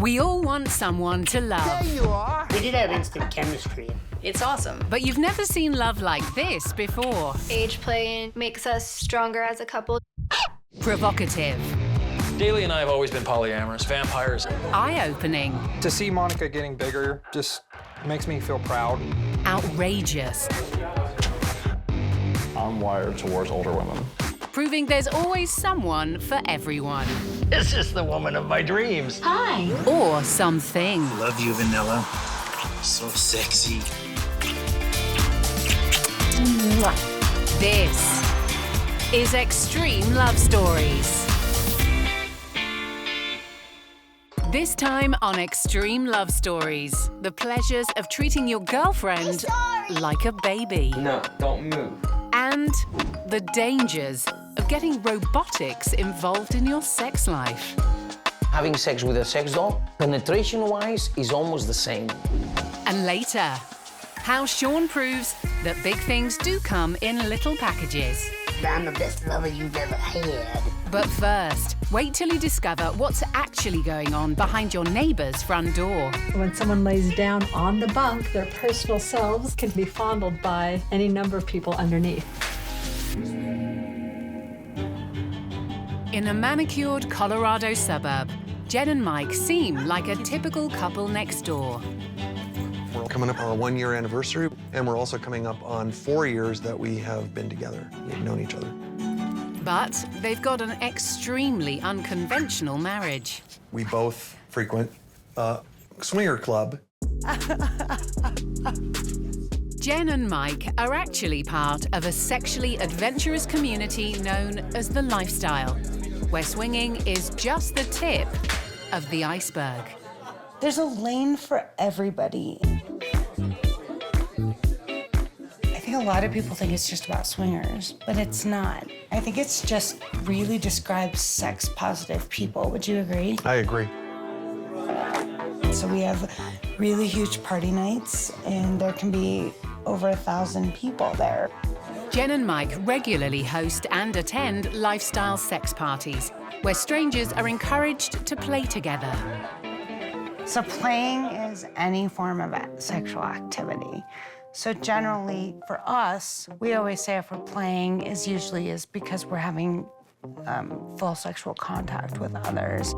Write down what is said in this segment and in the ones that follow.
We all want someone to love. There you are. We did have instant chemistry. It's awesome. But you've never seen love like this before. Age playing makes us stronger as a couple. Provocative. Daly and I have always been polyamorous, vampires. Eye-opening. To see Monica getting bigger just makes me feel proud. Outrageous. I'm wired towards older women. Proving there's always someone for everyone. This is the woman of my dreams. Hi. Or something. Love you, Vanilla. So sexy. This is Extreme Love Stories. This time on Extreme Love Stories, the pleasures of treating your girlfriend like a baby. No, don't move. And the dangers of getting robotics involved in your sex life. Having sex with a sex doll, penetration-wise, is almost the same. And later, how Sean proves that big things do come in little packages. I'm the best lover you've ever had. But first, wait till you discover what's actually going on behind your neighbor's front door. When someone lays down on the bunk, their personal selves can be fondled by any number of people underneath. In a manicured Colorado suburb, Jen and Mike seem like a typical couple next door. We're coming up on our 1-year anniversary, and we're also coming up on 4 years that we have been together. We've known each other. But they've got an extremely unconventional marriage. We both frequent a swinger club. Jen and Mike are actually part of a sexually adventurous community known as the Lifestyle, where swinging is just the tip of the iceberg. There's a lane for everybody. I think a lot of people think it's just about swingers, but it's not. I think it's just really describes sex-positive people. Would you agree? I agree. So we have really huge party nights, and there can be over 1,000 people there. Jen and Mike regularly host and attend lifestyle sex parties, where strangers are encouraged to play together. So playing is any form of sexual activity. So generally, for us, we always say if we're playing is because we're having full sexual contact with others.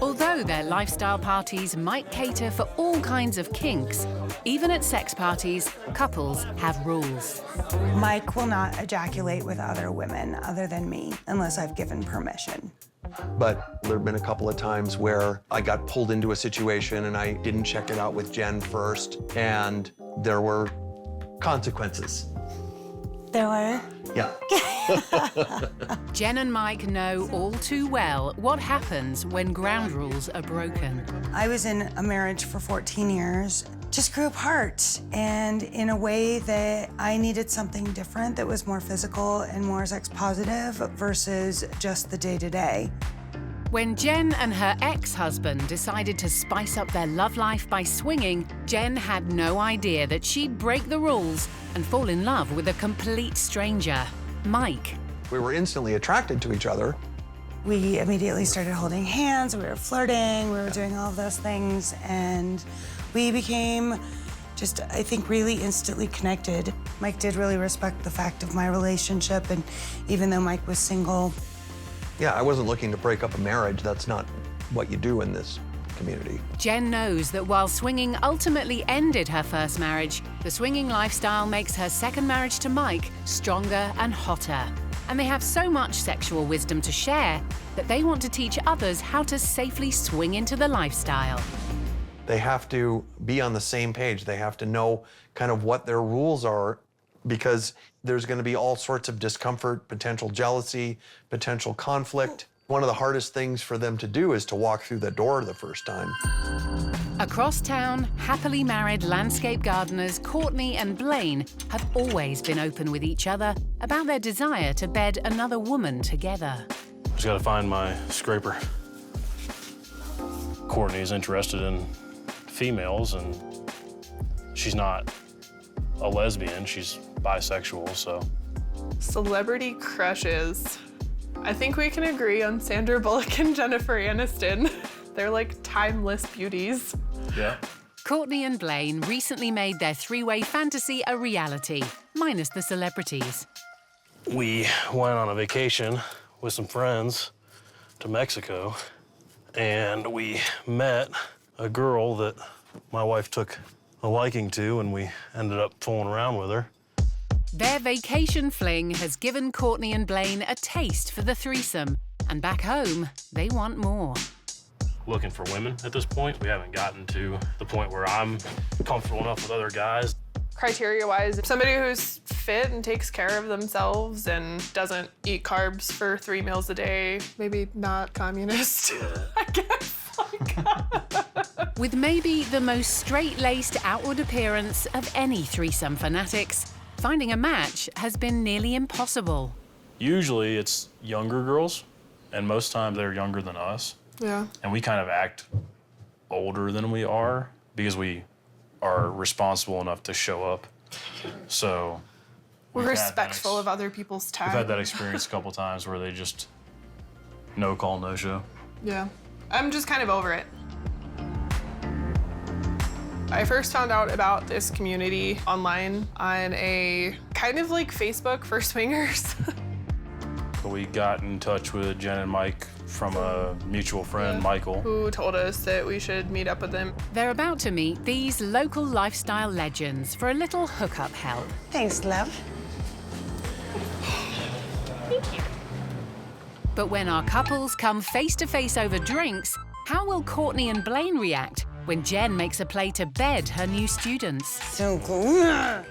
Although their lifestyle parties might cater for all kinds of kinks, even at sex parties, couples have rules. Mike will not ejaculate with other women other than me, unless I've given permission. But there have been a couple of times where I got pulled into a situation and I didn't check it out with Jen first, and there were consequences. There were? Yeah. Jen and Mike know all too well what happens when ground rules are broken. I was in a marriage for 14 years, just grew apart, and in a way that I needed something different that was more physical and more sex positive versus just the day-to-day. When Jen and her ex-husband decided to spice up their love life by swinging, Jen had no idea that she'd break the rules and fall in love with a complete stranger, Mike. We were instantly attracted to each other. We immediately started holding hands, we were flirting, we were doing all of those things, and we became just, I think, really instantly connected. Mike did really respect the fact of my relationship, and even though Mike was single, Yeah, I wasn't looking to break up a marriage. That's not what you do in this community. Jen knows that while swinging ultimately ended her first marriage, the swinging lifestyle makes her second marriage to Mike stronger and hotter. And they have so much sexual wisdom to share that they want to teach others how to safely swing into the lifestyle. They have to be on the same page. They have to know kind of what their rules are, because there's going to be all sorts of discomfort, potential jealousy, potential conflict. One of the hardest things for them to do is to walk through the door the first time. Across town, happily married landscape gardeners Courtney and Blaine have always been open with each other about their desire to bed another woman together. Just gotta find my scraper. Courtney's interested in females, and she's not a lesbian, she's bisexual, so. Celebrity crushes. I think we can agree on Sandra Bullock and Jennifer Aniston. They're like timeless beauties. Yeah. Courtney and Blaine recently made their three-way fantasy a reality, minus the celebrities. We went on a vacation with some friends to Mexico, and we met a girl that my wife took a liking to, and we ended up fooling around with her. Their vacation fling has given Courtney and Blaine a taste for the threesome, and back home, they want more. Looking for women at this point. We haven't gotten to the point where I'm comfortable enough with other guys. Criteria-wise, somebody who's fit and takes care of themselves and doesn't eat carbs for 3 meals a day. Maybe not communist, I guess. With maybe the most straight-laced outward appearance of any threesome fanatics, finding a match has been nearly impossible. Usually it's younger girls, and most times they're younger than us. Yeah. And we kind of act older than we are because we are responsible enough to show up. So we're respectful of other people's time. We've had that experience a couple times where they just no call, no show. Yeah. I'm just kind of over it. I first found out about this community online on a kind of like Facebook for swingers. We got in touch with Jen and Mike from a mutual friend, Michael, who told us that we should meet up with them. They're about to meet these local lifestyle legends for a little hookup help. Thanks, love. Thank you. But when our couples come face to face over drinks, how will Courtney and Blaine react when Jen makes a play to bed her new students? So cool.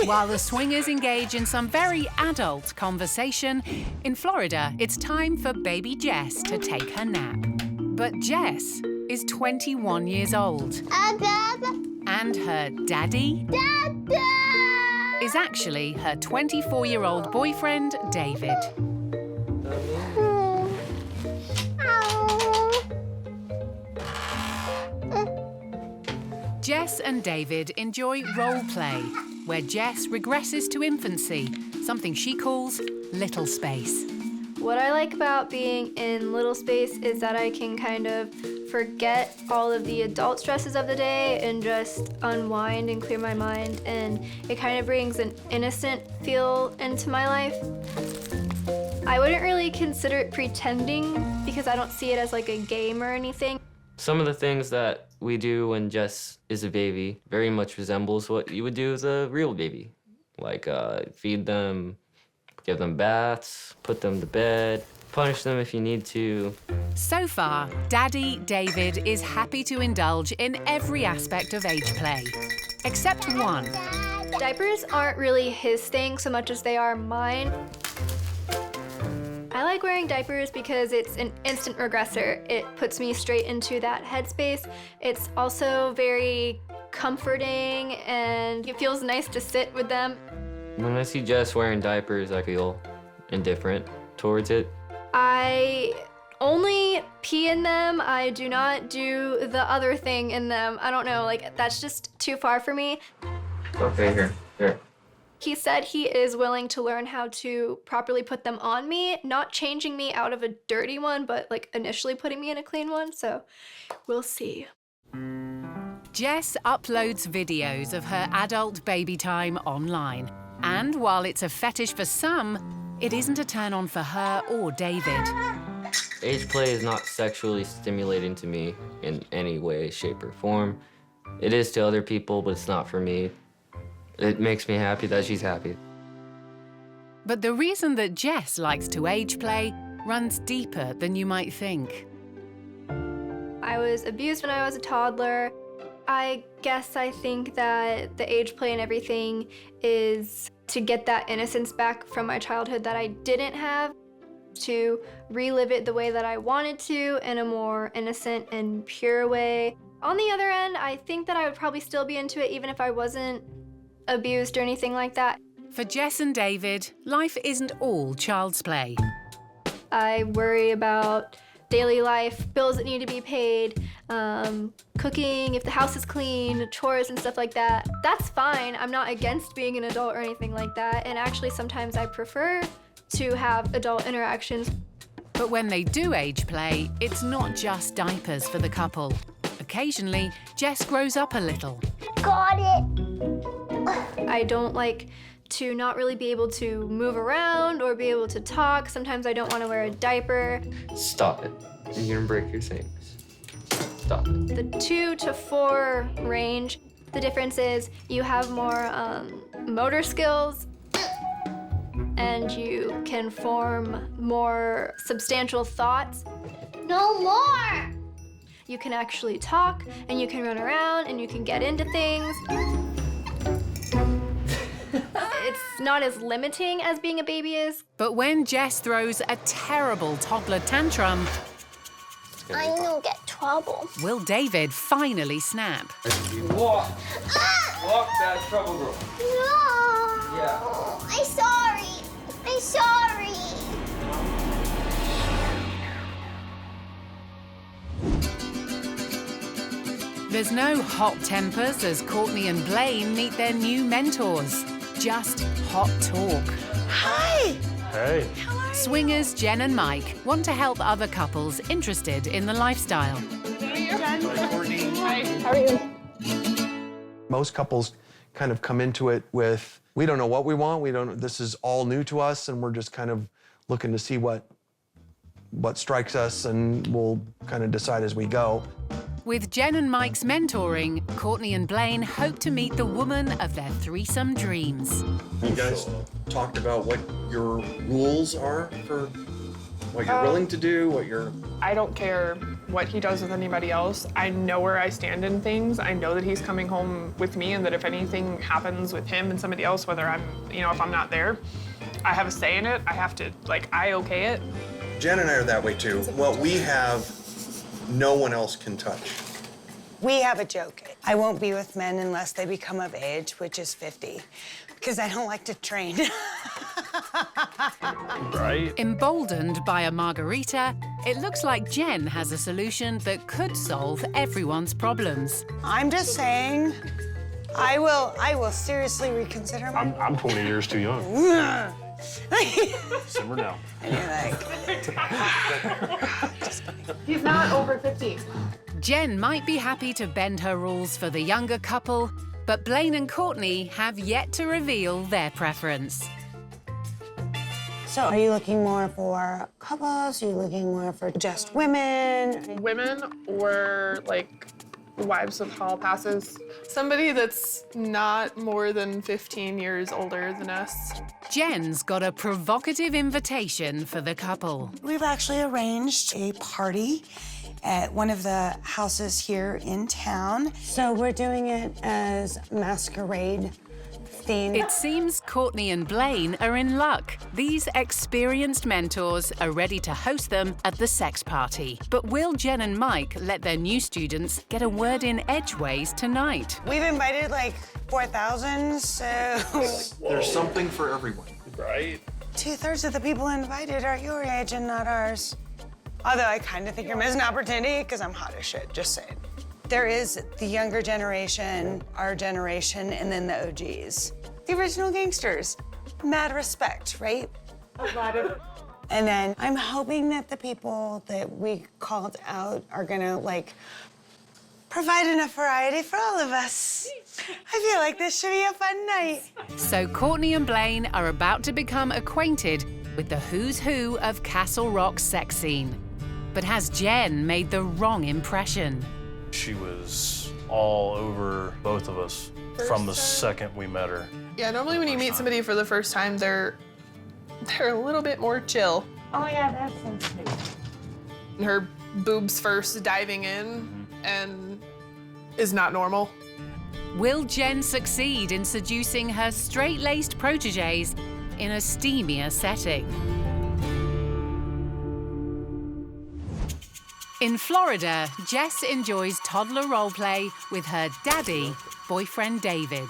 While the swingers engage in some very adult conversation, in Florida, it's time for baby Jess to take her nap. But Jess is 21 years old. And her daddy is actually her 24-year-old boyfriend, David. Jess and David enjoy role play, where Jess regresses to infancy, something she calls little space. What I like about being in little space is that I can kind of forget all of the adult stresses of the day and just unwind and clear my mind, and it kind of brings an innocent feel into my life. I wouldn't really consider it pretending because I don't see it as like a game or anything. Some of the things that we do when Jess is a baby very much resembles what you would do as a real baby. Like feed them, give them baths, put them to bed, punish them if you need to. So far, Daddy David is happy to indulge in every aspect of age play, except one. Diapers aren't really his thing so much as they are mine. I like wearing diapers because it's an instant regressor. It puts me straight into that headspace. It's also very comforting and it feels nice to sit with them. When I see Jess wearing diapers, I feel indifferent towards it. I only pee in them. I do not do the other thing in them. I don't know, like that's just too far for me. Okay, here. He said he is willing to learn how to properly put them on me, not changing me out of a dirty one, but like initially putting me in a clean one, so we'll see. Jess uploads videos of her adult baby time online. And while it's a fetish for some, it isn't a turn on for her or David. Age play is not sexually stimulating to me in any way, shape, or form. It is to other people, but it's not for me. It makes me happy that she's happy. But the reason that Jess likes to age play runs deeper than you might think. I was abused when I was a toddler. I guess I think that the age play and everything is to get that innocence back from my childhood that I didn't have, to relive it the way that I wanted to in a more innocent and pure way. On the other end, I think that I would probably still be into it even if I wasn't abused or anything like that. For Jess and David, life isn't all child's play. I worry about daily life, bills that need to be paid, cooking, if the house is clean, chores and stuff like that. That's fine. I'm not against being an adult or anything like that. And actually, sometimes I prefer to have adult interactions. But when they do age play, it's not just diapers for the couple. Occasionally, Jess grows up a little. Got it! I don't like to not really be able to move around or be able to talk. Sometimes I don't want to wear a diaper. Stop it. You're gonna break your things. Stop it. The 2 to 4 range, the difference is you have more motor skills and you can form more substantial thoughts. No more! You can actually talk and you can run around and you can get into things. It's not as limiting as being a baby is. But when Jess throws a terrible toddler tantrum, I know get trouble. will David finally snap? Walk. Walk that trouble girl. No. Yeah. I'm sorry. I'm sorry. There's no hot tempers as Courtney and Blaine meet their new mentors. Just hot talk. Hi! Hey. Swingers Jen and Mike want to help other couples interested in the lifestyle. Hi. How are you? Most couples kind of come into it with, we don't know what we want, this is all new to us, and we're just kind of looking to see what strikes us, and we'll kind of decide as we go. With Jen and Mike's mentoring, Courtney and Blaine hope to meet the woman of their threesome dreams. You guys talked about what your rules are for what you're willing to do, what you're... I don't care what he does with anybody else. I know where I stand in things. I know that he's coming home with me and that if anything happens with him and somebody else, whether I'm, if I'm not there, I have a say in it. I have to, I okay it. Jen and I are that way too. What we have, no one else can touch. We have a joke. I won't be with men unless they become of age, which is 50, because I don't like to train. Right? Emboldened by a margarita, it looks like Jen has a solution that could solve everyone's problems. I'm just saying, I will seriously reconsider my... I'm 20 years too young. Simmer down. And you're He's not over 50. Jen might be happy to bend her rules for the younger couple, but Blaine and Courtney have yet to reveal their preference. So are you looking more for couples? Are you looking more for just women? Women or wives with hall passes. Somebody that's not more than 15 years older than us. Jen's got a provocative invitation for the couple. We've actually arranged a party at one of the houses here in town. So we're doing it as masquerade theme. It seems Courtney and Blaine are in luck. These experienced mentors are ready to host them at the sex party. But will Jen and Mike let their new students get a word in edgeways tonight? We've invited 4,000, so... There's something for everyone. Right? 2/3 of the people invited are your age and not ours. Although I kind of think you're missing opportunity because I'm hot as shit, just saying. There is the younger generation, our generation, and then the OGs. The original gangsters. Mad respect, right? A lot of... And then I'm hoping that the people that we called out are gonna provide enough variety for all of us. I feel like this should be a fun night. So Courtney and Blaine are about to become acquainted with the who's who of Castle Rock's sex scene. But has Jen made the wrong impression? She was all over both of us from the second we met her. Yeah, normally when you meet somebody for the first time, they're a little bit more chill. Oh yeah, that sounds good. Her boobs first diving in and is not normal. Will Jen succeed in seducing her straight-laced protégés in a steamier setting? In Florida, Jess enjoys toddler roleplay with her daddy, boyfriend David.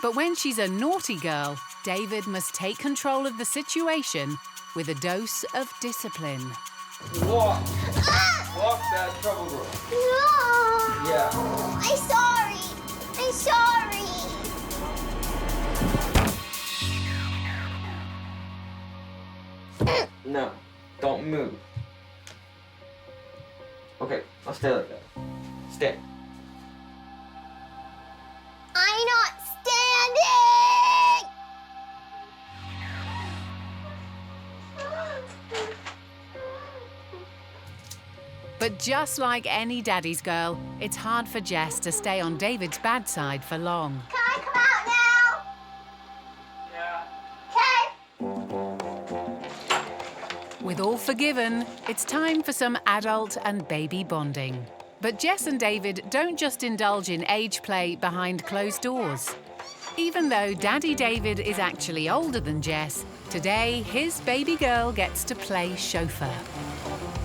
But when she's a naughty girl, David must take control of the situation with a dose of discipline. Walk. Walk that trouble girl. No. Yeah. I'm sorry. I'm sorry. No, don't move. Stay. I'm not standing! But just like any daddy's girl, it's hard for Jess to stay on David's bad side for long. Can I come out now? Yeah. Okay. With all forgiven, it's time for some adult and baby bonding. But Jess and David don't just indulge in age play behind closed doors. Even though Daddy David is actually older than Jess, today his baby girl gets to play chauffeur.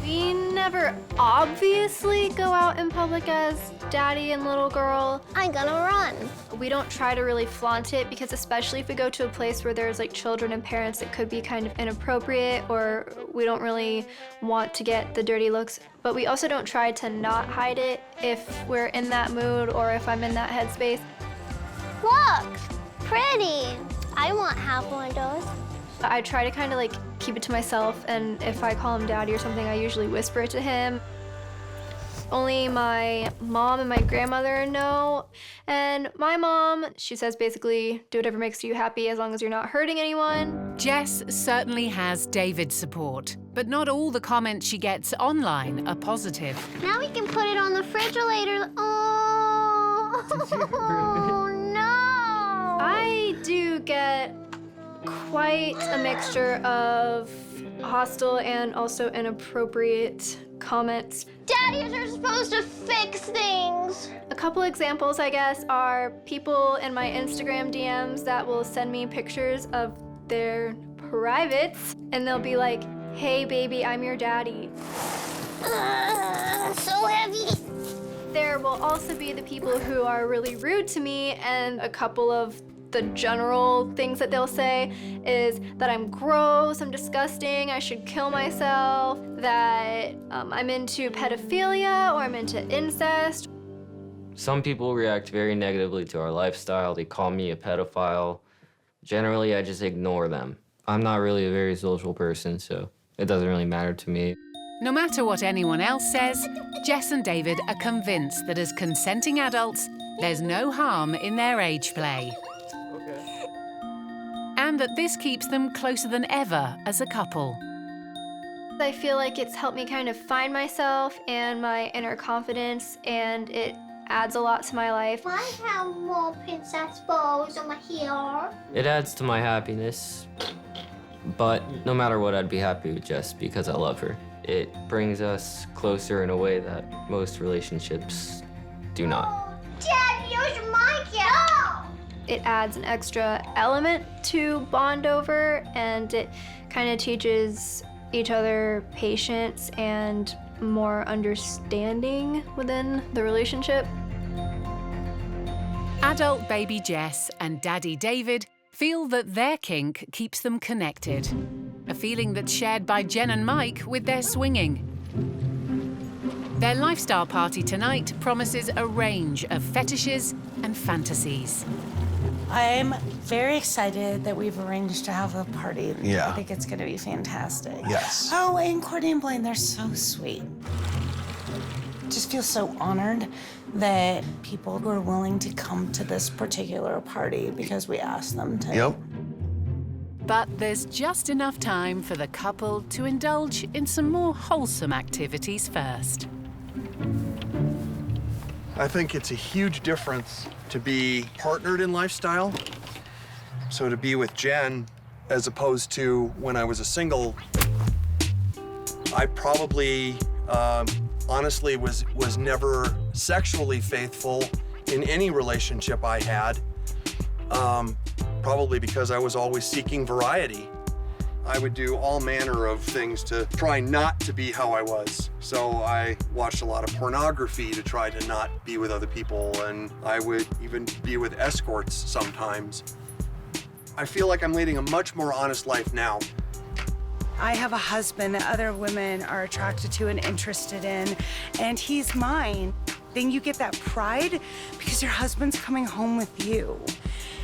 We never obviously go out in public as daddy and little girl. I'm gonna run. We don't try to really flaunt it because especially if we go to a place where there's like children and parents, it could be kind of inappropriate or we don't really want to get the dirty looks. But we also don't try to not hide it if we're in that mood or if I'm in that headspace. Look, pretty. I want to have one of those. I try to kind of like keep it to myself, and if I call him daddy or something, I usually whisper it to him. Only my mom and my grandmother know. And my mom, she says basically, do whatever makes you happy as long as you're not hurting anyone. Jess certainly has David's support, but not all the comments she gets online are positive. Now we can put it on the refrigerator. Oh, oh no. I do get quite a mixture of hostile and also inappropriate comments. Daddies are supposed to fix things. A couple examples, I guess, are people in my Instagram DMs that will send me pictures of their privates, and they'll be like, hey baby, I'm your daddy. So heavy. There will also be the people who are really rude to me, and a couple of the general things that they'll say is that I'm gross, I'm disgusting, I should kill myself, that I'm into pedophilia or I'm into incest. Some people react very negatively to our lifestyle. They call me a pedophile. Generally, I just ignore them. I'm not really a very social person, so it doesn't really matter to me. No matter what anyone else says, Jess and David are convinced that as consenting adults, there's no harm in their age play. And that this keeps them closer than ever as a couple. I feel like it's helped me kind of find myself and my inner confidence, and it adds a lot to my life. I have more princess bows on my hair. It adds to my happiness, but no matter what, I'd be happy with Jess because I love her. It brings us closer in a way that most relationships do not. Dad, use my cat. It adds an extra element to bond over, and it kind of teaches each other patience and more understanding within the relationship. Adult baby Jess and Daddy David feel that their kink keeps them connected, a feeling that's shared by Jen and Mike with their swinging. Their lifestyle party tonight promises a range of fetishes and fantasies. I'm very excited that we've arranged to have a party. Yeah. I think it's gonna be fantastic. Yes. Oh, and Courtney and Blaine, they're so sweet. Just feel so honored that people were willing to come to this particular party because we asked them to. Yep. But there's just enough time for the couple to indulge in some more wholesome activities first. I think it's a huge difference to be partnered in lifestyle. So to be with Jen, as opposed to when I was a single, I probably, honestly, was never sexually faithful in any relationship I had. Probably because I was always seeking variety. I would do all manner of things to try not to be how I was. So I watched a lot of pornography to try to not be with other people, and I would even be with escorts sometimes. I feel like I'm leading a much more honest life now. I have a husband that other women are attracted to and interested in, and he's mine. Then you get that pride because your husband's coming home with you.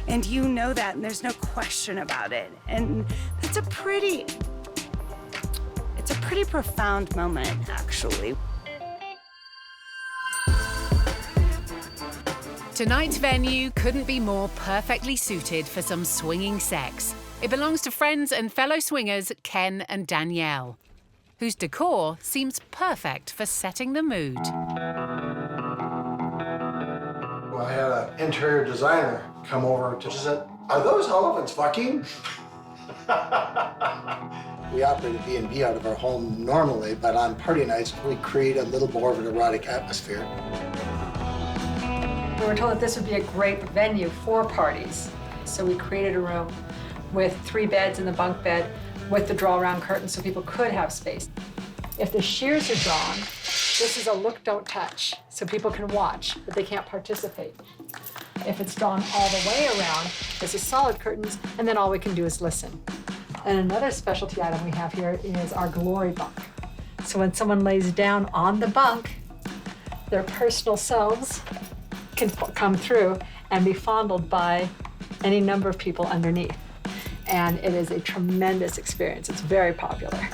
And you know that, and there's no question about it. And it's a pretty profound moment, actually. Tonight's venue couldn't be more perfectly suited for some swinging sex. It belongs to friends and fellow swingers Ken and Danielle, whose decor seems perfect for setting the mood. I had an interior designer come over to said, "Are those elephants fucking?" We operate a B&B out of our home normally, but on party nights, we create a little more of an erotic atmosphere. We were told that this would be a great venue for parties. So we created a room with 3 beds in the bunk bed with the draw-around curtain so people could have space. If the shears are drawn, this is a look, don't touch, so people can watch, but they can't participate. If it's drawn all the way around, this is solid curtains, and then all we can do is listen. And another specialty item we have here is our glory bunk. So when someone lays down on the bunk, their personal selves can come through and be fondled by any number of people underneath. And it is a tremendous experience. It's very popular.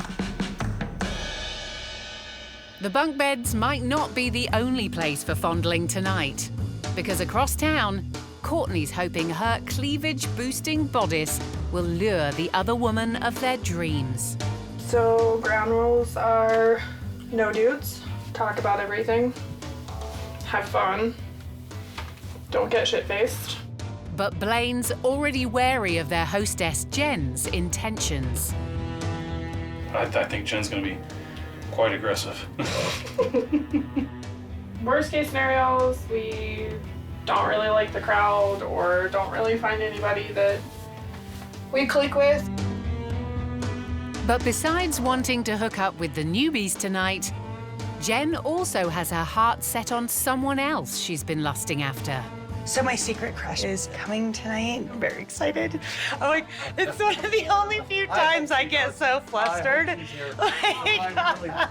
The bunk beds might not be the only place for fondling tonight, because across town, Courtney's hoping her cleavage-boosting bodice will lure the other woman of their dreams. So ground rules are no dudes, talk about everything, have fun, don't get shit-faced. But Blaine's already wary of their hostess Jen's intentions. I think Jen's gonna be quite aggressive. Worst case scenarios, we don't really like the crowd or don't really find anybody that we click with. But besides wanting to hook up with the newbies tonight, Jen also has her heart set on someone else she's been lusting after. So my secret crush is coming tonight. I'm very excited. I'm like, it's one of the only few times I get so flustered.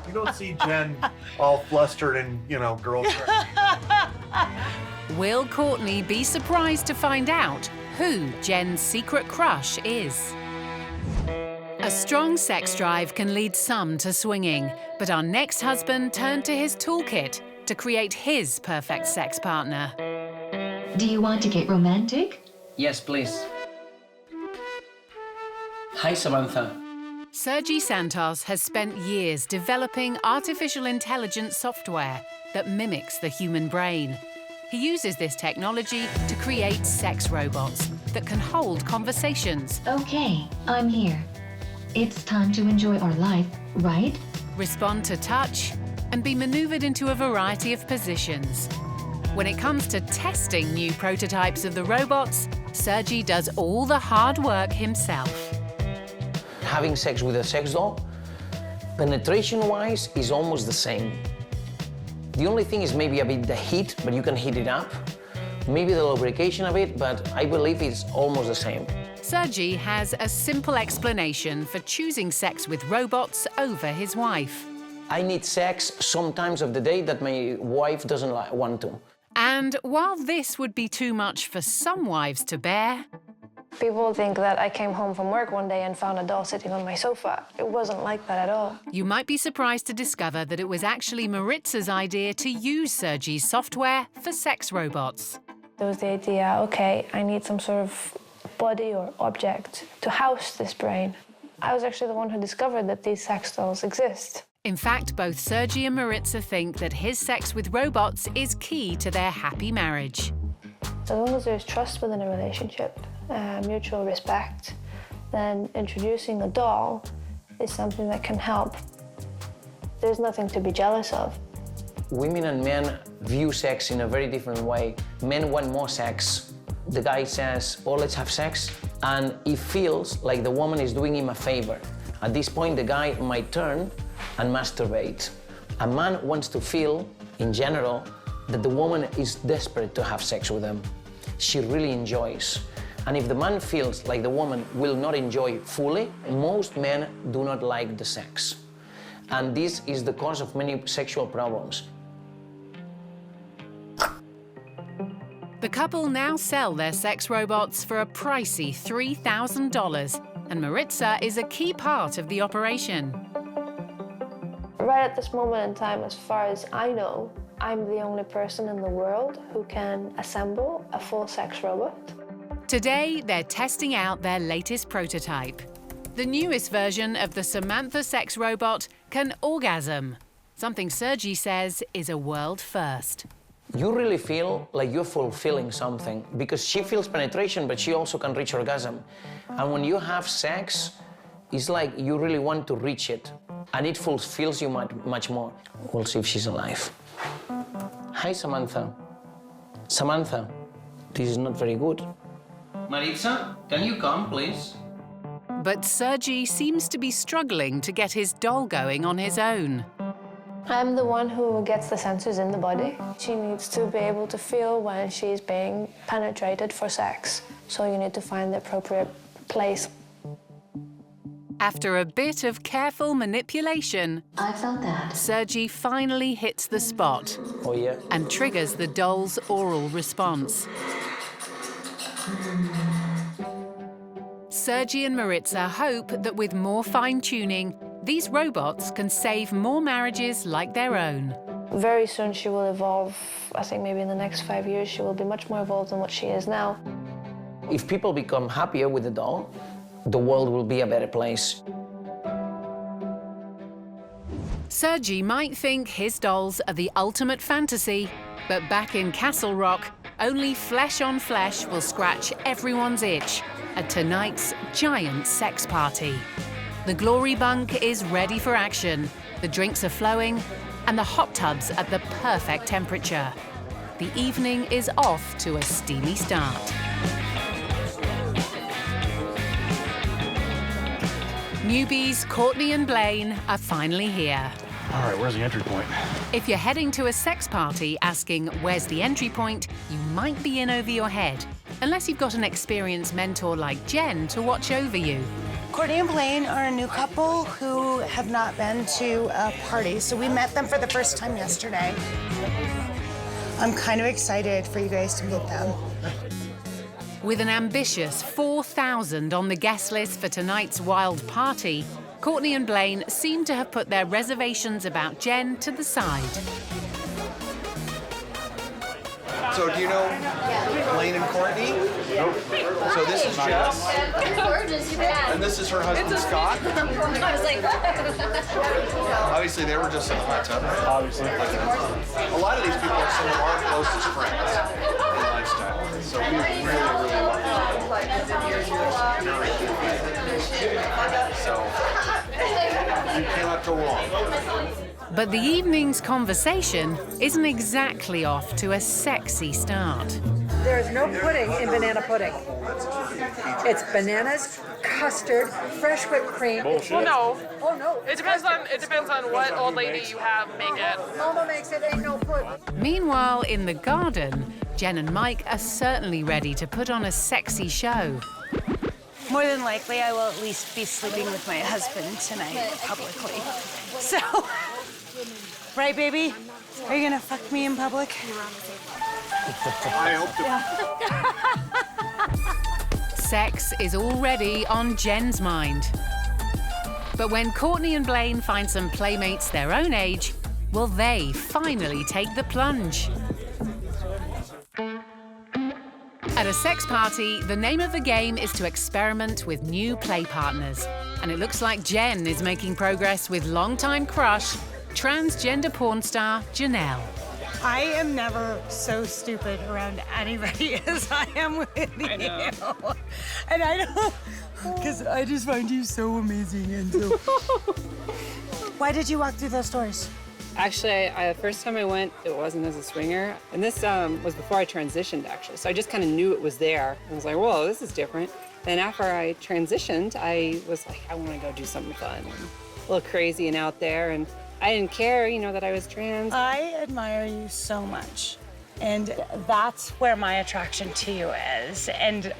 You don't see Jen all flustered and, girl Will Courtney be surprised to find out who Jen's secret crush is? A strong sex drive can lead some to swinging, but our next husband turned to his toolkit to create his perfect sex partner. Do you want to get romantic? Yes, please. Hi, Samantha. Sergi Santos has spent years developing artificial intelligence software that mimics the human brain. He uses this technology to create sex robots that can hold conversations. Okay, I'm here. It's time to enjoy our life, right? Respond to touch and be maneuvered into a variety of positions. When it comes to testing new prototypes of the robots, Sergi does all the hard work himself. Having sex with a sex doll, penetration-wise, is almost the same. The only thing is maybe a bit the heat, but you can heat it up. Maybe the lubrication a bit, but I believe it's almost the same. Sergi has a simple explanation for choosing sex with robots over his wife. I need sex sometimes of the day that my wife doesn't want to. And while this would be too much for some wives to bear, People think that I came home from work one day and found a doll sitting on my sofa. It wasn't like that at all. you might be surprised to discover that it was actually Maritza's idea to use Sergi's software for sex robots. There was the idea, okay, I need some sort of body or object to house this brain. I was actually the one who discovered that these sex dolls exist. In fact, both Sergi and Maritza think that his sex with robots is key to their happy marriage. As long as there's trust within a relationship, mutual respect, then introducing a doll is something that can help. There's nothing to be jealous of. Women and men view sex in a very different way. Men want more sex. The guy says, oh, let's have sex. And he feels like the woman is doing him a favor. At this point, the guy might turn and masturbate. A man wants to feel, in general, that the woman is desperate to have sex with him. She really enjoys. And if the man feels like the woman will not enjoy fully, most men do not like the sex. And this is the cause of many sexual problems. The couple now sell their sex robots for a pricey $3,000, and Maritza is a key part of the operation. Right at this moment in time, as far as I know, I'm the only person in the world who can assemble a full sex robot. Today, they're testing out their latest prototype. The newest version of the Samantha sex robot can orgasm, something Sergi says is a world first. You really feel like you're fulfilling something because she feels penetration, but she also can reach orgasm. And when you have sex, it's like you really want to reach it, and it fulfills you much more. We'll see if she's alive. Hi, Samantha. Samantha, this is not very good. Maritza, can you come, please? But Sergi seems to be struggling to get his doll going on his own. I'm the one who gets the sensors in the body. She needs to be able to feel when she's being penetrated for sex. So you need to find the appropriate place. After a bit of careful manipulation, I felt that. Sergi finally hits the spot. Oh, yeah. And triggers the doll's oral response. Sergi and Maritza hope that with more fine-tuning, these robots can save more marriages like their own. Very soon she will evolve. I think maybe in the next 5 years she will be much more evolved than what she is now. If people become happier with the doll, the world will be a better place. Sergi might think his dolls are the ultimate fantasy, but back in Castle Rock, only flesh on flesh will scratch everyone's itch at tonight's giant sex party. The glory bunk is ready for action, the drinks are flowing, and the hot tub's at the perfect temperature. The evening is off to a steamy start. Newbies Courtney and Blaine are finally here. All right, where's the entry point? If you're heading to a sex party asking where's the entry point, you might be in over your head, unless you've got an experienced mentor like Jen to watch over you. Courtney and Blaine are a new couple who have not been to a party, so we met them for the first time yesterday. I'm kind of excited for you guys to meet them. With an ambitious 4,000 on the guest list for tonight's wild party, Courtney and Blaine seem to have put their reservations about Jen to the side. So do you know Blaine and Courtney? Nope. So this is Jess. Gorgeous, And this is her husband, Scott. I was like, Obviously, they were just in the hot tub. Obviously. A lot of these people are some of our closest friends in lifestyle. So we really, really love them. So you cannot go wrong. But the evening's conversation isn't exactly off to a sexy start. There is no pudding in banana pudding. It's bananas, custard, fresh whipped cream. Well, no. Oh no. It depends on what old lady you have make it. Mama makes it, ain't no pudding. Meanwhile, in the garden, Jen and Mike are certainly ready to put on a sexy show. More than likely, I will at least be sleeping with my husband tonight publicly. So, right, baby? Are you gonna fuck me in public? I hope to. Sex is already on Jen's mind. But when Courtney and Blaine find some playmates their own age, will they finally take the plunge? At a sex party, the name of the game is to experiment with new play partners. And it looks like Jen is making progress with longtime crush, transgender porn star Janelle. I am never so stupid around anybody as I am with you. And I don't, because I just find you so amazing and so. Why did you walk through those doors? Actually, the first time I went, it wasn't as a swinger. And this was before I transitioned, actually. So I just kind of knew it was there. I was like, whoa, this is different. Then after I transitioned, I was like, I want to go do something fun and a little crazy and out there. And I didn't care, that I was trans. I admire you so much. And that's where my attraction to you is. And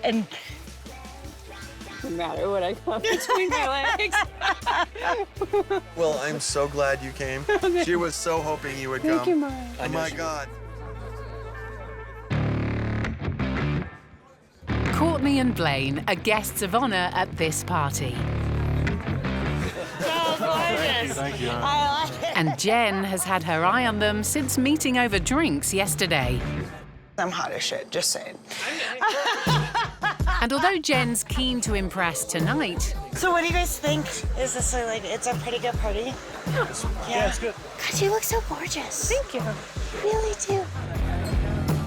no matter what I come between my legs. Well, I'm so glad you came. She was so hoping you would come. Thank you, Mara. Oh my God. Courtney and Blaine are guests of honor at this party. so gorgeous. Thank you. I like it. And Jen has had her eye on them since meeting over drinks yesterday. I'm hot as shit, just saying. And although Jen's keen to impress tonight... So what do you guys think? Is this it's a pretty good party? Yeah, it's good. God, you look so gorgeous. Thank you. You really do.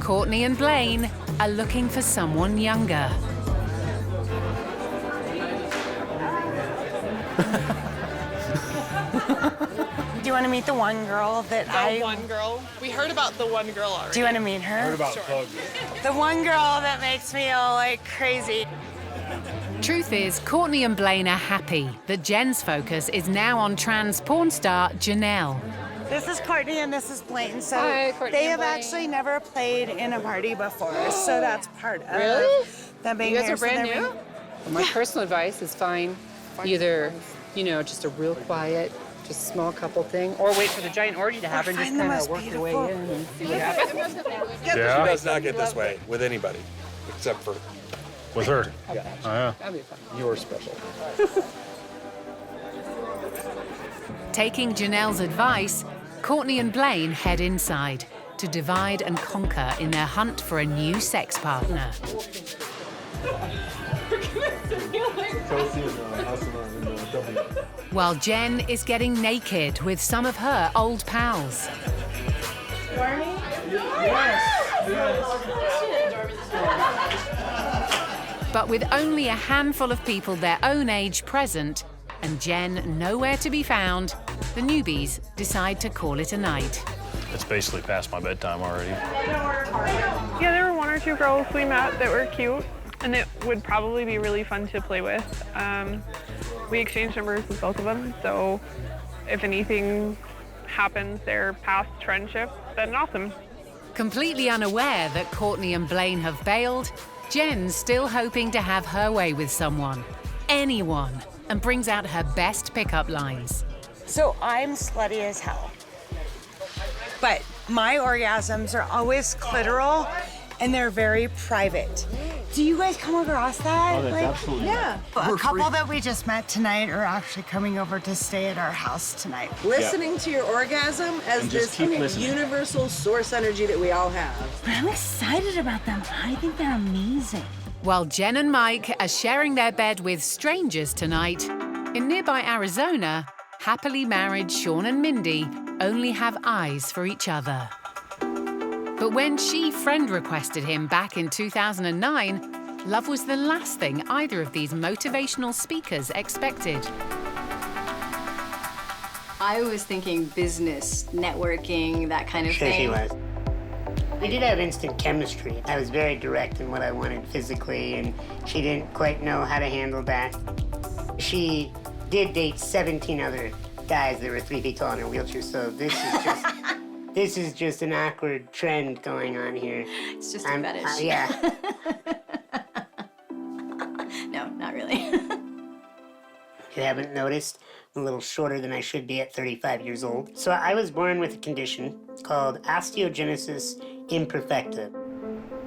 Courtney and Blaine are looking for someone younger. Do you want to meet the one girl that The one girl? We heard about the one girl already. Do you want to meet her? Heard about Pug. The one girl that makes me all like crazy. Truth is, Courtney and Blaine are happy that Jen's focus is now on trans porn star Janelle. This is Courtney and this is Blaine. So Hi, Courtney they and have Blaine. actually never played in a party before, so that's part of Really? them being You guys here. are brand So they're new? My personal advice is find either, just a real quiet, just small couple thing, or wait for the giant orgy to happen, just find the kind of most work your way beautiful. in and see what happens. Yeah. She does not get this way with anybody, except for With her? Yeah. Oh, yeah. That'd be fun. You're special. Taking Janelle's advice, Courtney and Blaine head inside to divide and conquer in their hunt for a new sex partner. While Jen is getting naked with some of her old pals. But with only a handful of people their own age present, and Jen nowhere to be found, the newbies decide to call it a night. It's basically past my bedtime already. Yeah, there were one or two girls we met that were cute, and it would probably be really fun to play with. We exchanged numbers with both of them, so if anything happens, their past friendship, then awesome. Completely unaware that Courtney and Blaine have bailed, Jen's still hoping to have her way with someone, anyone, and brings out her best pickup lines. So I'm slutty as hell. But my orgasms are always clitoral and they're very private. Do you guys come across that? Oh, that's absolutely Yeah. A couple that we just met tonight are actually coming over to stay at our house tonight. Listening to your orgasm as And just this keep listening. universal source energy that we all have. But I'm excited about them. I think they're amazing. While Jen and Mike are sharing their bed with strangers tonight, in nearby Arizona, happily married Sean and Mindy only have eyes for each other. But when she friend requested him back in 2009, love was the last thing either of these motivational speakers expected. I was thinking business, networking, that kind of Sure thing. she was. We did have instant chemistry. I was very direct in what I wanted physically, and she didn't quite know how to handle that. She did date 17 other guys that were 3 feet tall in a wheelchair, so this is just this is just an awkward trend going on here. It's just a fetish. Yeah. No, not really. You haven't noticed? I'm a little shorter than I should be at 35 years old. So I was born with a condition called osteogenesis imperfecta.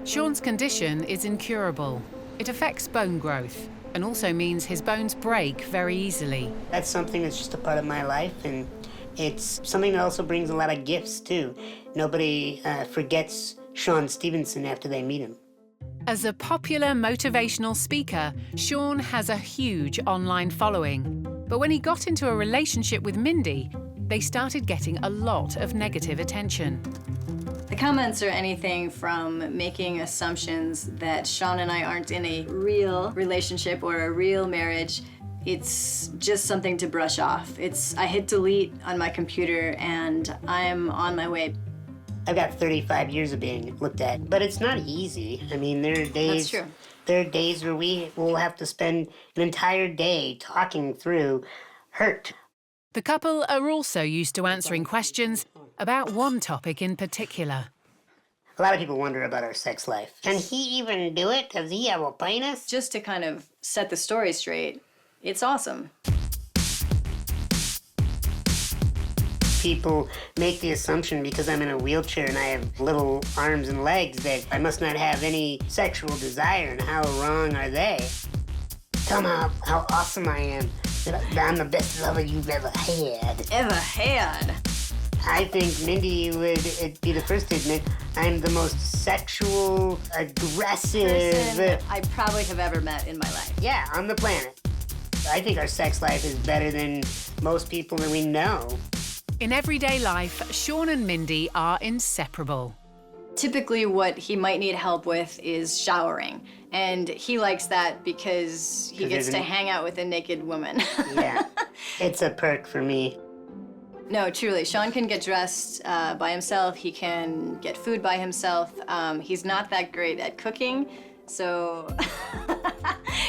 Sean's condition is incurable. It affects bone growth and also means his bones break very easily. That's something that's just a part of my life, and it's something that also brings a lot of gifts, too. Nobody forgets Sean Stevenson after they meet him. As a popular motivational speaker, Sean has a huge online following. But when he got into a relationship with Mindy, they started getting a lot of negative attention. The comments are anything from making assumptions that Sean and I aren't in a real relationship or a real marriage. It's just something to brush off. I hit delete on my computer and I'm on my way. I've got 35 years of being looked at, but it's not easy. I mean, there are days. That's true. There are days where we will have to spend an entire day talking through hurt. The couple are also used to answering questions about one topic in particular. A lot of people wonder about our sex life. Can he even do it? Does he have a penis? Just to kind of set the story straight, it's awesome. People make the assumption because I'm in a wheelchair and I have little arms and legs that I must not have any sexual desire, and how wrong are they? Tell them how awesome I am, that I'm the best lover you've ever had. Ever had? I think Mindy would be the first to admit I'm the most sexual, aggressive person I probably have ever met in my life. Yeah, on the planet. I think our sex life is better than most people that we know. In everyday life, Sean and Mindy are inseparable. Typically what he might need help with is showering. And he likes that because he gets to hang out with a naked woman. Yeah, it's a perk for me. No, truly, Sean can get dressed by himself. He can get food by himself. He's not that great at cooking, so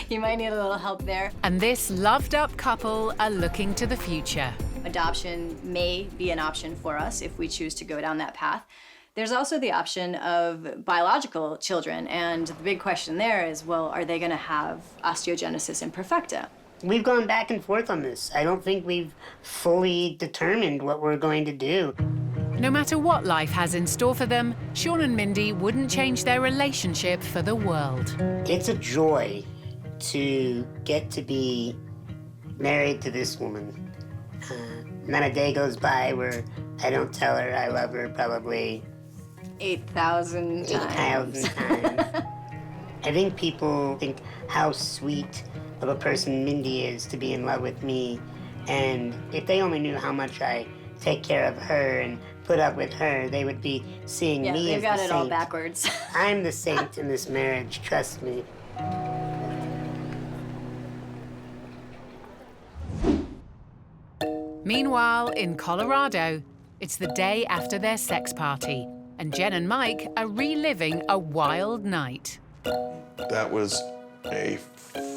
he might need a little help there. And this loved-up couple are looking to the future. Adoption may be an option for us if we choose to go down that path. There's also the option of biological children, and the big question there is, well, are they going to have osteogenesis imperfecta? We've gone back and forth on this. I don't think we've fully determined what we're going to do. No matter what life has in store for them, Sean and Mindy wouldn't change their relationship for the world. It's a joy to get to be married to this woman. Not a day goes by where I don't tell her I love her probably 8,000 times. 8,000 times. I think people think how sweet of a person Mindy is to be in love with me. And if they only knew how much I take care of her and put up with her, they would be seeing me as the saint. They've got it all backwards. I'm the saint in this marriage, trust me. Meanwhile, in Colorado, it's the day after their sex party, and Jen and Mike are reliving a wild night. That was a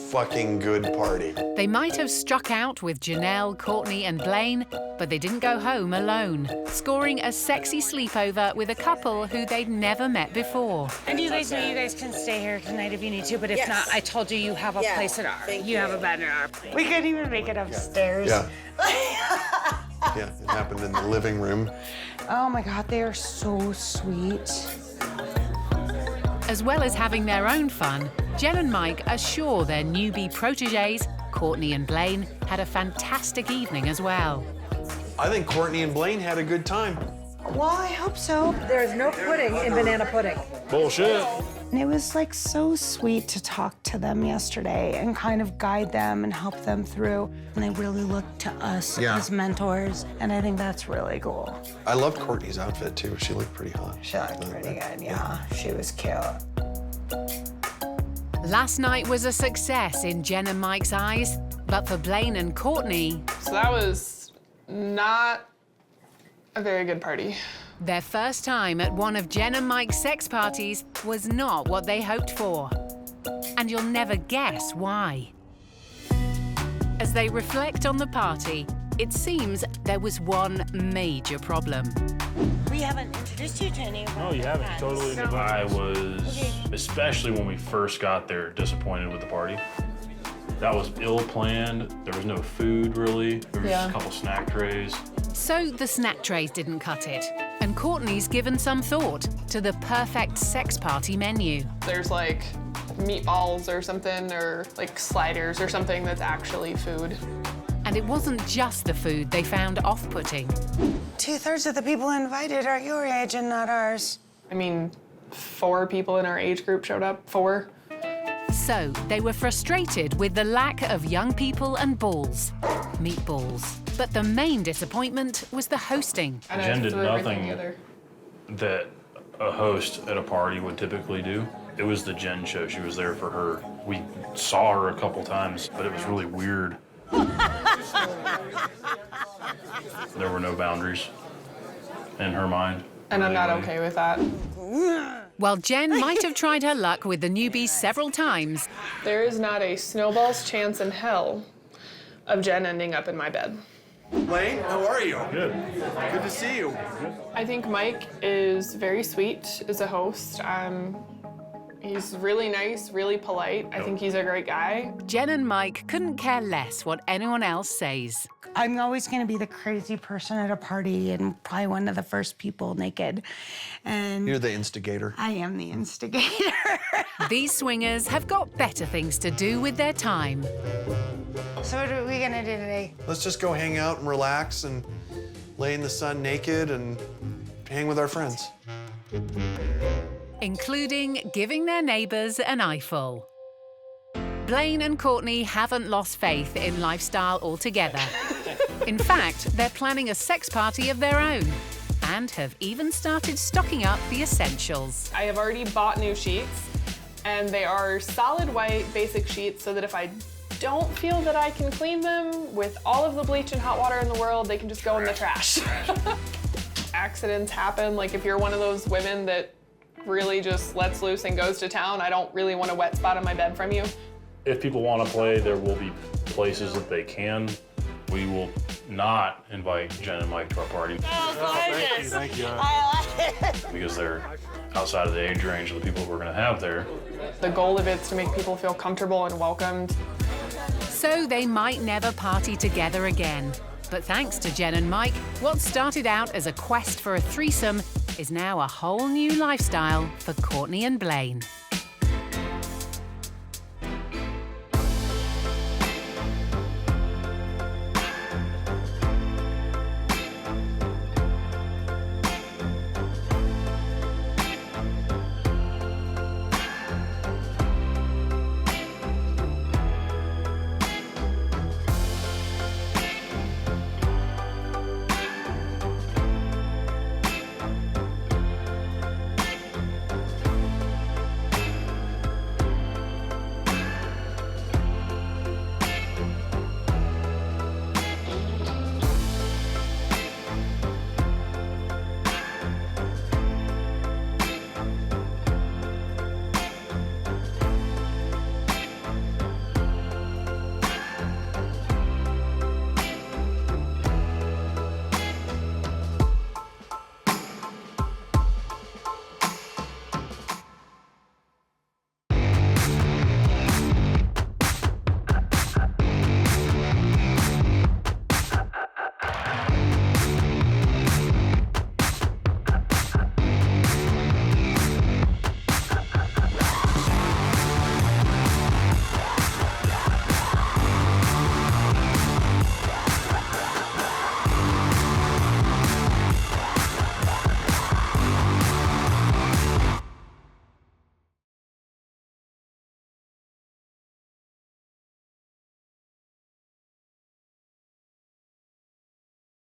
fucking good party. They might have struck out with Janelle, Courtney, and Blaine, but they didn't go home alone, scoring a sexy sleepover with a couple who they'd never met before. And you guys know you guys can stay here tonight if you need to, but if not, I told you you have a place at our. You have a bed in our place. We couldn't even make it upstairs. Yeah. Yeah, it happened in the living room. Oh my God, they are so sweet. As well as having their own fun, Jen and Mike are sure their newbie proteges, Courtney and Blaine, had a fantastic evening as well. I think Courtney and Blaine had a good time. Well, I hope so. There's no pudding in banana pudding. Bullshit. And it was like so sweet to talk to them yesterday and kind of guide them and help them through. And they really looked to us as mentors, and I think that's really cool. I loved Courtney's outfit too. She looked pretty hot. She looked pretty good, yeah. She was cute. Last night was a success in Jen and Mike's eyes, but for Blaine and Courtney... So that was not a very good party. Their first time at one of Jen and Mike's sex parties was not what they hoped for. And you'll never guess why. As they reflect on the party, it seems there was one major problem. We haven't introduced you to any of our No, you haven't. friends. Totally. So- I was, especially when we first got there, disappointed with the party. That was ill-planned. There was no food, really. There was just a couple snack trays. So the snack trays didn't cut it. And Courtney's given some thought to the perfect sex party menu. There's like meatballs or something, or like sliders or something that's actually food. And it wasn't just the food they found off-putting. 2/3 of the people invited are your age and not ours. I mean, 4 people in our age group showed up. 4. So they were frustrated with the lack of young people and balls, meatballs. But the main disappointment was the hosting. Jen did nothing that a host at a party would typically do. It was the Jen show. She was there for her. We saw her a couple times, but it was really weird. There were no boundaries in her mind. And I'm not okay with that. While Jen might have tried her luck with the newbies several times, There is not a snowball's chance in hell of Jen ending up in my bed. Blaine, how are you? Good. Good to see you. I think Mike is very sweet as a host. He's really nice, really polite. I think he's a great guy. Jen and Mike couldn't care less what anyone else says. I'm always going to be the crazy person at a party and probably one of the first people naked. And You're the instigator. I am the instigator. These swingers have got better things to do with their time. So what are we going to do today? Let's just go hang out and relax and lay in the sun naked and hang with our friends. Including giving their neighbours an eyeful. Blaine and Courtney haven't lost faith in lifestyle altogether. In fact, they're planning a sex party of their own and have even started stocking up the essentials. I have already bought new sheets, and they are solid white basic sheets so that if I don't feel that I can clean them with all of the bleach and hot water in the world, they can just go in the trash. Accidents happen, like if you're one of those women that really just lets loose and goes to town, I don't really want a wet spot on my bed from you. If people want to play, there will be places that they can. We will not invite Jen and Mike to our party. Oh, Thank you. I like it. Because they're outside of the age range of the people we're going to have there. The goal of it is to make people feel comfortable and welcomed. So they might never party together again. But thanks to Jen and Mike, what started out as a quest for a threesome is now a whole new lifestyle for Courtney and Blaine.